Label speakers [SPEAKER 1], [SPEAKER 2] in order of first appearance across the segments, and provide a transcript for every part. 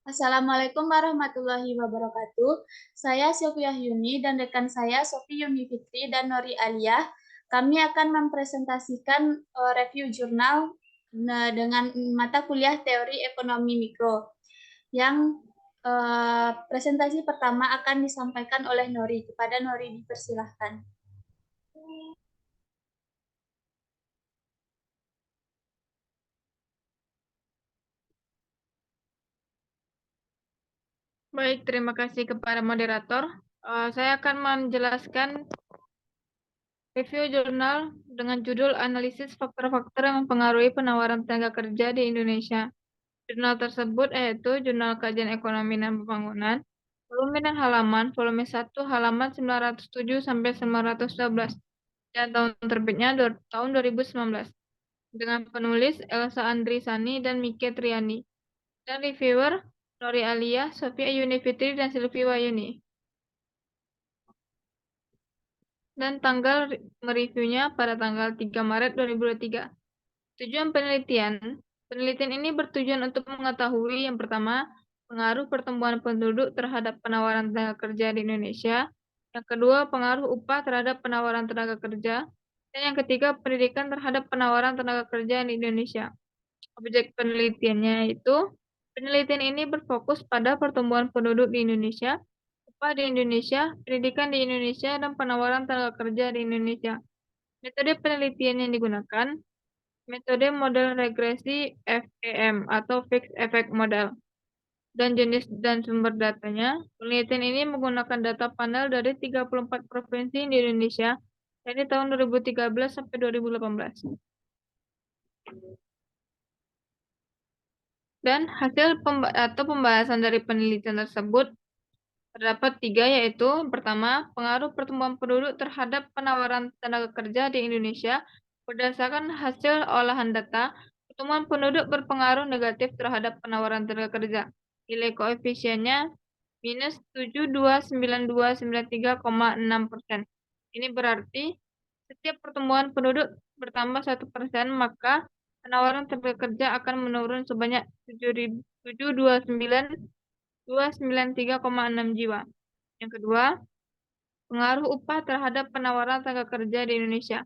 [SPEAKER 1] Assalamualaikum warahmatullahi wabarakatuh. Saya Sylvia Yuni dan rekan saya Sofi Yuni Fitri dan Nori Aliyah. Kami akan mempresentasikan review jurnal dengan mata kuliah Teori Ekonomi Mikro. Yang presentasi pertama akan disampaikan oleh Nori. Kepada Nori dipersilahkan.
[SPEAKER 2] Baik, terima kasih kepada moderator. Saya akan menjelaskan review jurnal dengan judul Analisis Faktor-Faktor yang Mempengaruhi Penawaran Tenaga Kerja di Indonesia. Jurnal tersebut yaitu Jurnal Kajian Ekonomi dan Pembangunan, volume dan halaman, volume 1, halaman 907 sampai 912, dan tahun terbitnya tahun 2019, dengan penulis Elsa Andrisani dan Mike Triani, dan reviewer Nori Aliyah, Sofia Yuni Fitri, dan Silvi Wayuni. Dan tanggal mereviewnya pada tanggal 3 Maret 2023. Tujuan penelitian. Penelitian ini bertujuan untuk mengetahui yang pertama, pengaruh pertumbuhan penduduk terhadap penawaran tenaga kerja di Indonesia. Yang kedua, pengaruh upah terhadap penawaran tenaga kerja. Dan yang ketiga, pendidikan terhadap penawaran tenaga kerja di Indonesia. Objek penelitiannya itu, penelitian ini berfokus pada pertumbuhan penduduk di Indonesia, upah di Indonesia, pendidikan di Indonesia, dan penawaran tenaga kerja di Indonesia. Metode penelitian yang digunakan, metode model regresi FEM atau Fixed Effect Model. Dan jenis dan sumber datanya, penelitian ini menggunakan data panel dari 34 provinsi di Indonesia dari tahun 2013 sampai 2018. Dan hasil pembahasan dari penelitian tersebut terdapat 3, yaitu pertama, pengaruh pertumbuhan penduduk terhadap penawaran tenaga kerja di Indonesia. Berdasarkan hasil olahan data, pertumbuhan penduduk berpengaruh negatif terhadap penawaran tenaga kerja. Nilai koefisiennya minus 729.293,6%. Ini berarti setiap pertumbuhan penduduk bertambah 1%, maka penawaran tenaga kerja akan menurun sebanyak 729.293,6 jiwa. Yang kedua, pengaruh upah terhadap penawaran tenaga kerja di Indonesia.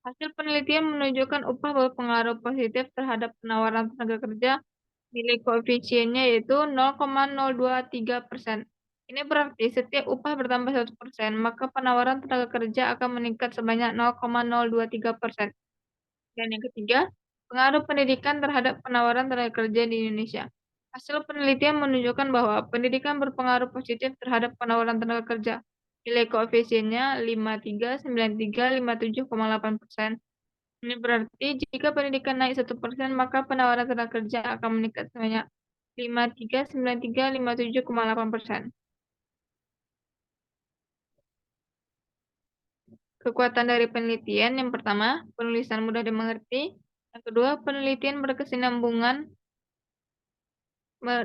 [SPEAKER 2] Hasil penelitian menunjukkan upah berpengaruh positif terhadap penawaran tenaga kerja. Nilai koefisiennya yaitu 0,023%. Ini berarti setiap upah bertambah 1%, maka penawaran tenaga kerja akan meningkat sebanyak 0,023%. Dan yang ketiga, pengaruh pendidikan terhadap penawaran tenaga kerja di Indonesia. Hasil penelitian menunjukkan bahwa pendidikan berpengaruh positif terhadap penawaran tenaga kerja. Nilai koefisiennya 53,93,57,8%. Ini berarti jika pendidikan naik 1%, maka penawaran tenaga kerja akan meningkat sebanyak 53,93,57,8%. Kekuatan dari penelitian, yang pertama, penulisan mudah dimengerti. Yang kedua, penelitian berkesinambungan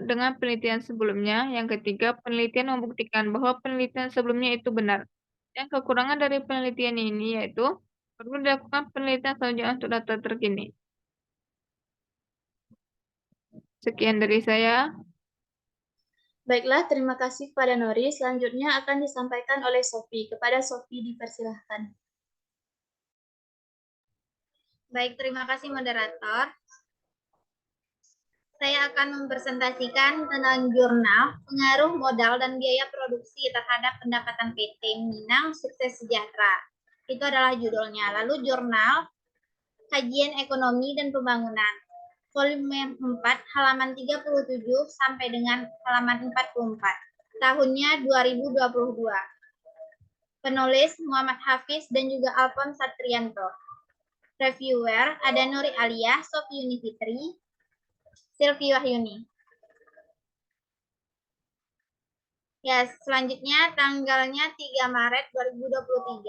[SPEAKER 2] dengan penelitian sebelumnya. Yang ketiga, penelitian membuktikan bahwa penelitian sebelumnya itu benar. Dan kekurangan dari penelitian ini yaitu perlu dilakukan penelitian selanjutnya untuk data terkini. Sekian dari saya.
[SPEAKER 1] Baiklah, terima kasih kepada Nori. Selanjutnya akan disampaikan oleh Sofi. Kepada Sofi dipersilahkan.
[SPEAKER 3] Baik, terima kasih moderator. Saya akan mempresentasikan tentang jurnal pengaruh modal dan biaya produksi terhadap pendapatan PT Minang Sukses Sejahtera. Itu adalah judulnya. Lalu jurnal Kajian Ekonomi dan Pembangunan, volume 4, halaman 37 sampai dengan halaman 44. Tahunnya 2022. Penulis Muhammad Hafiz dan juga Alphonse Satrianto. Reviewer ada Nuri Aliyah, Sofi Yuni Fitri, Silvi Wahyuni. Ya, selanjutnya tanggalnya 3 Maret 2023.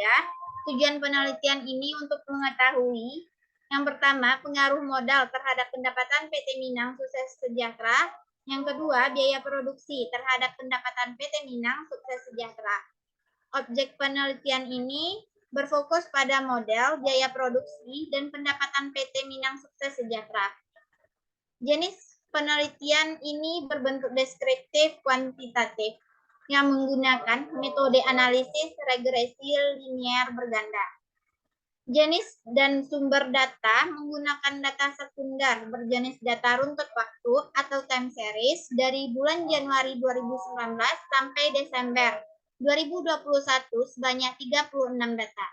[SPEAKER 3] Tujuan penelitian ini untuk mengetahui yang pertama, pengaruh modal terhadap pendapatan PT Minang Sukses Sejahtera. Yang kedua, biaya produksi terhadap pendapatan PT Minang Sukses Sejahtera. Objek penelitian ini berfokus pada model, biaya produksi, dan pendapatan PT Minang Sukses Sejahtera. Jenis penelitian ini berbentuk deskriptif kuantitatif yang menggunakan metode analisis regresi linear berganda. Jenis dan sumber data menggunakan data sekunder berjenis data runtut waktu atau time series dari bulan Januari 2019 sampai Desember 2021 sebanyak 36 data.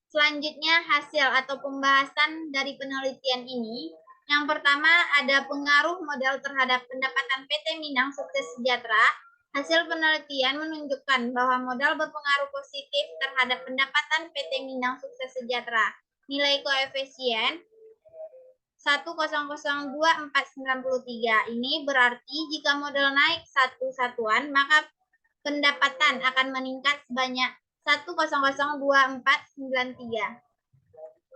[SPEAKER 3] Selanjutnya hasil atau pembahasan dari penelitian ini. Yang pertama ada pengaruh modal terhadap pendapatan PT Minang Sukses Sejahtera. Hasil penelitian menunjukkan bahwa modal berpengaruh positif terhadap pendapatan PT Minang Sukses Sejahtera. Nilai koefisien 1,002,493. Ini berarti jika modal naik satu satuan, maka pendapatan akan meningkat sebanyak 1,02493.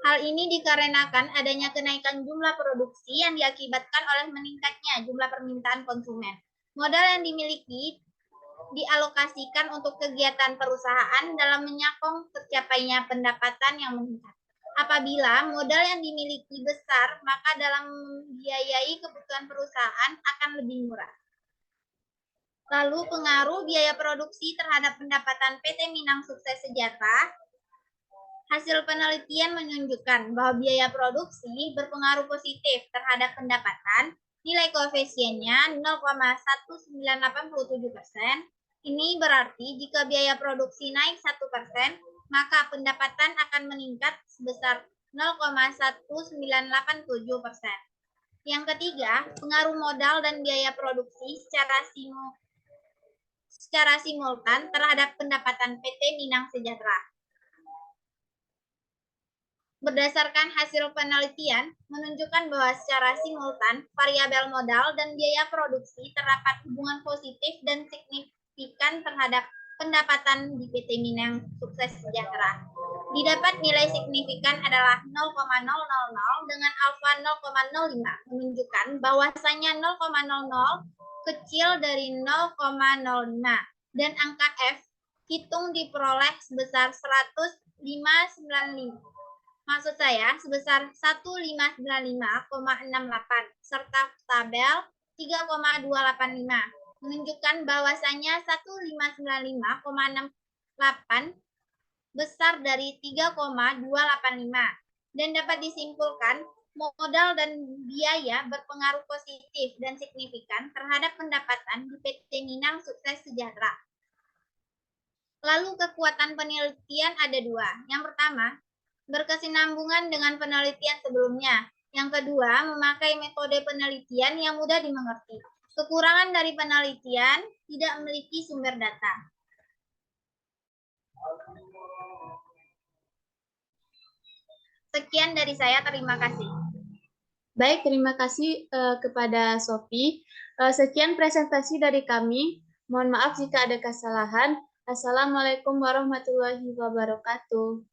[SPEAKER 3] Hal ini dikarenakan adanya kenaikan jumlah produksi yang diakibatkan oleh meningkatnya jumlah permintaan konsumen. Modal yang dimiliki dialokasikan untuk kegiatan perusahaan dalam menyokong tercapainya pendapatan yang meningkat. Apabila modal yang dimiliki besar, maka dalam membiayai kebutuhan perusahaan akan lebih murah. Lalu pengaruh biaya produksi terhadap pendapatan PT Minang Sukses Sejahtera. Hasil penelitian menunjukkan bahwa biaya produksi berpengaruh positif terhadap pendapatan. Nilai koefisiennya 0,1987%. Ini berarti jika biaya produksi naik 1%, maka pendapatan akan meningkat sebesar 0,1987%. Yang ketiga, pengaruh modal dan biaya produksi secara simultan terhadap pendapatan PT Minang Sejahtera. Berdasarkan hasil penelitian, menunjukkan bahwa secara simultan, variabel modal dan biaya produksi terdapat hubungan positif dan signifikan terhadap pendapatan di PT Minang Sukses Sejahtera. Didapat nilai signifikan adalah 0,000 dengan alfa 0,05, menunjukkan bahwasanya 0,00 kecil dari 0,05 dan angka F hitung diperoleh sebesar 1.595. Maksud saya sebesar 1.595,68 serta tabel 3,285 menunjukkan bahwasanya 1.595,68 besar dari 3,285 dan dapat disimpulkan modal dan biaya berpengaruh positif dan signifikan terhadap pendapatan di PT Minang Sukses Sejahtera. Lalu kekuatan penelitian ada dua. Yang pertama, berkesinambungan dengan penelitian sebelumnya. Yang kedua, memakai metode penelitian yang mudah dimengerti. Kekurangan dari penelitian tidak memiliki sumber data. Sekian dari saya, terima kasih.
[SPEAKER 1] Baik, terima kasih kepada Sophie. Sekian presentasi dari kami. Mohon maaf jika ada kesalahan. Assalamualaikum warahmatullahi wabarakatuh.